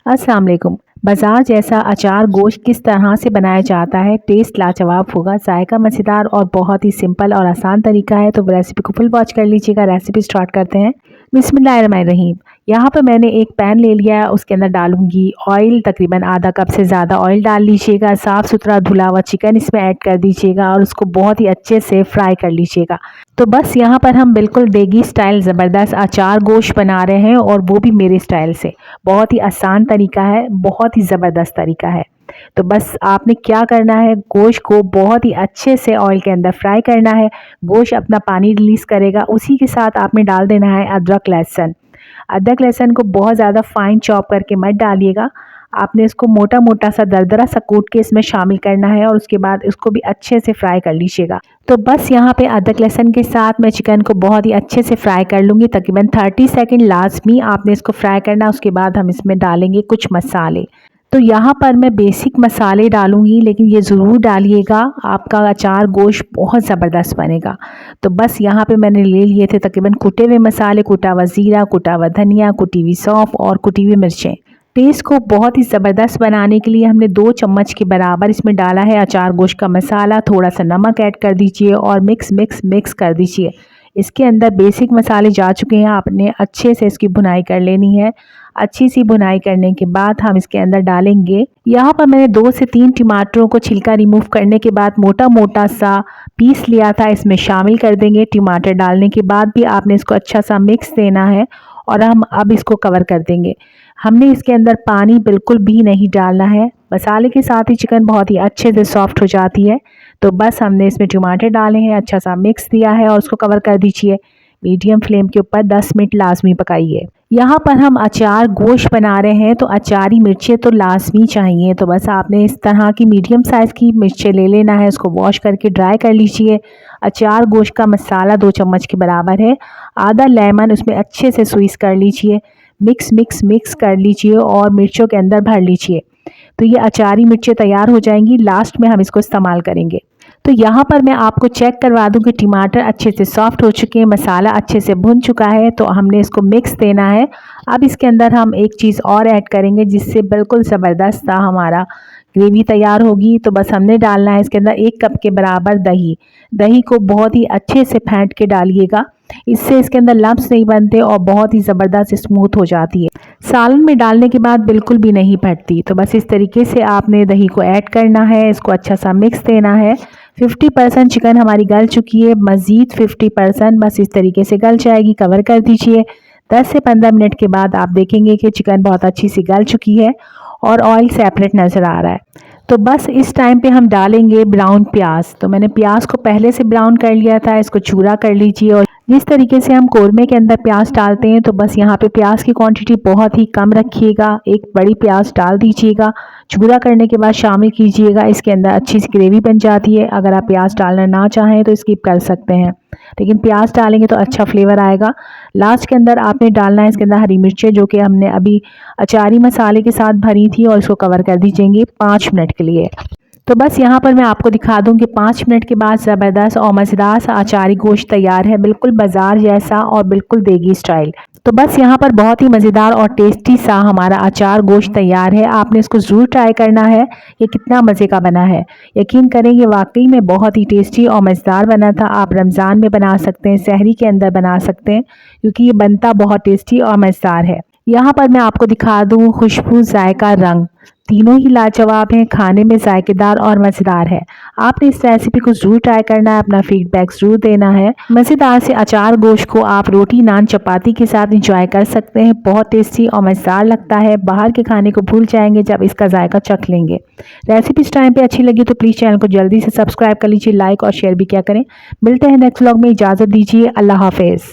अस्सलाम वालेकुम। बाजार जैसा अचार गोश्त किस तरह से बनाया जाता है, टेस्ट लाजवाब होगा, जायका मज़ेदार और बहुत ही सिंपल और आसान तरीका है। तो रेसिपी को फुल वॉच कर लीजिएगा। रेसिपी स्टार्ट करते हैं। बिस्मिल्लाहिर्रहमानिर्रहीम। यहाँ पर मैंने एक पैन ले लिया है, उसके अंदर डालूंगी ऑयल, तकरीबन आधा कप से ज़्यादा ऑयल डाल लीजिएगा। साफ़ सुथरा धुला हुआ चिकन इसमें ऐड कर दीजिएगा और उसको बहुत ही अच्छे से फ्राई कर लीजिएगा। तो बस यहाँ पर हम बिल्कुल देगी स्टाइल ज़बरदस्त अचार गोश्त बना रहे हैं, और वो भी मेरे स्टाइल से। बहुत ही आसान तरीका है, बहुत ही ज़बरदस्त तरीका है। तो बस आपने क्या करना है, गोश्त को बहुत ही अच्छे से ऑयल के अंदर फ्राई करना है। गोश्त अपना पानी रिलीज़ करेगा, उसी के साथ आपने डाल देना है अदरक लहसुन। अदरक लहसुन को बहुत ज़्यादा फाइन चॉप करके मत डालिएगा। आपने इसको मोटा मोटा सा दरदरा सा कूट के इसमें शामिल करना है, और उसके बाद इसको भी अच्छे से फ्राई कर लीजिएगा। तो बस यहाँ पे अदरक लहसुन के साथ मैं चिकन को बहुत ही अच्छे से फ्राई कर लूँगी। तकरीबन 30 सेकंड लाजमी आपने इसको फ्राई करना। उसके बाद हम इसमें डालेंगे कुछ मसाले। तो यहाँ पर मैं बेसिक मसाले डालूँगी, लेकिन ये ज़रूर डालिएगा, आपका अचार गोश्त बहुत ज़बरदस्त बनेगा। तो बस यहाँ पे मैंने ले लिए थे तकरीबन कुटे हुए मसाले, कुटा हुआ ज़ीरा, कुटा हुआ धनिया, कुटी हुई सौंफ और कुटी हुई मिर्चें। टेस्ट को बहुत ही ज़बरदस्त बनाने के लिए हमने 2 चम्मच के बराबर इसमें डाला है अचार गोश्त का मसाला। थोड़ा सा नमक ऐड कर दीजिए और मिक्स कर दीजिए। इसके अंदर बेसिक मसाले जा चुके हैं, आपने अच्छे से इसकी भुनाई कर लेनी है। अच्छी सी भुनाई करने के बाद हम इसके अंदर डालेंगे, यहाँ पर मैंने 2 से 3 टमाटरों को छिलका रिमूव करने के बाद मोटा मोटा सा पीस लिया था, इसमें शामिल कर देंगे। टमाटर डालने के बाद भी आपने इसको अच्छा सा मिक्स देना है, और हम अब इसको कवर कर देंगे। हमने इसके अंदर पानी बिल्कुल भी नहीं डालना है। मसाले के साथ ही चिकन बहुत ही अच्छे से सॉफ्ट हो जाती है। तो बस हमने इसमें टमाटर डाले हैं, अच्छा सा मिक्स दिया है, और उसको कवर कर दीजिए। मीडियम फ्लेम के ऊपर 10 मिनट लाजमी पकाइए। यहाँ पर हम अचार गोश्त बना रहे हैं, तो अचारी मिर्चें तो लाजमी चाहिए। तो बस आपने इस तरह की मीडियम साइज़ की मिर्चें ले लेना है, उसको वॉश करके ड्राई कर लीजिए। अचार गोश्त का मसाला 2 चम्मच के बराबर है। आधा लेमन उसमें अच्छे से स्क्वीज़ कर लीजिए। मिक्स कर लीजिए और मिर्चों के अंदर भर लीजिए। तो ये अचारी मिर्चें तैयार हो जाएंगी, लास्ट में हम इसको इस्तेमाल करेंगे। तो यहाँ पर मैं आपको चेक करवा दूं कि टमाटर अच्छे से सॉफ्ट हो चुके हैं, मसाला अच्छे से भुन चुका है। तो हमने इसको मिक्स देना है। अब इसके अंदर हम एक चीज़ और ऐड करेंगे, जिससे बिल्कुल ज़बरदस्त हमारा ग्रेवी तैयार होगी। तो बस हमने डालना है इसके अंदर 1 कप के बराबर दही। दही को बहुत ही अच्छे से फेंट के डालिएगा, इससे इसके अंदर लम्स नहीं बनते और बहुत ही ज़बरदस्त स्मूथ हो जाती है। सालन में डालने के बाद बिल्कुल भी नहीं फटती। तो बस इस तरीके से आपने दही को ऐड करना है, इसको अच्छा सा मिक्स देना है। 50% चिकन हमारी गल चुकी है, मज़ीद 50% बस इस तरीके से गल जाएगी। कवर कर दीजिए। 10 से 15 मिनट के बाद आप देखेंगे कि चिकन बहुत अच्छी सी गल चुकी है और ऑयल सेपरेट नज़र आ रहा है। तो बस इस टाइम पे हम डालेंगे ब्राउन प्याज। तो मैंने प्याज को पहले से ब्राउन कर लिया था, इसको चूरा कर लीजिए। और जिस तरीके से हम कोरमे के अंदर प्याज डालते हैं, तो बस यहाँ पे प्याज की क्वांटिटी बहुत ही कम रखिएगा। एक बड़ी प्याज डाल दीजिएगा, चूरा करने के बाद शामिल कीजिएगा। इसके अंदर अच्छी सी ग्रेवी बन जाती है। अगर आप प्याज डालना ना चाहें तो स्किप कर सकते हैं, लेकिन प्याज डालेंगे तो अच्छा फ्लेवर आएगा। लास्ट के अंदर आपने डालना है इसके अंदर हरी मिर्चें, जो कि हमने अभी अचारी मसाले के साथ भरी थी, और इसको कवर कर दीजिएंगे 5 मिनट के लिए। तो बस यहाँ पर मैं आपको दिखा दूँ कि 5 मिनट के बाद ज़बरदस्त और मज़ेदार सा अचारी गोश्त तैयार है, बिल्कुल बाजार जैसा और बिल्कुल देगी स्टाइल। तो बस यहाँ पर बहुत ही मज़ेदार और टेस्टी सा हमारा अचार गोश्त तैयार है। आपने इसको ज़रूर ट्राई करना है, ये कितना मज़े का बना है। यकीन करें, ये वाकई में बहुत ही टेस्टी और मज़ेदार बना था। आप रमज़ान में बना सकते हैं, सहरी के अंदर बना सकते हैं, क्योंकि ये बनता बहुत टेस्टी और मज़ेदार है। यहाँ पर मैं आपको दिखा दूँ, खुशबू, जायका, रंग तीनों ही लाजवाब हैं, खाने में जायकेदार और मज़ेदार है। आपने इस रेसिपी को ज़रूर ट्राई करना है, अपना फीडबैक ज़रूर देना है। मज़ेदार से अचार गोश्त को आप रोटी, नान, चपाती के साथ इंजॉय कर सकते हैं। बहुत टेस्टी और मज़ेदार लगता है। बाहर के खाने को भूल जाएंगे जब इसका जायका चख लेंगे। रेसिपी इस टाइम पे अच्छी लगी तो प्लीज़ चैनल को जल्दी से सब्सक्राइब कर लीजिए, लाइक और शेयर भी क्या करें। मिलते हैं नेक्स्ट व्लॉग में, इजाज़त दीजिए। अल्लाह हाफिज़।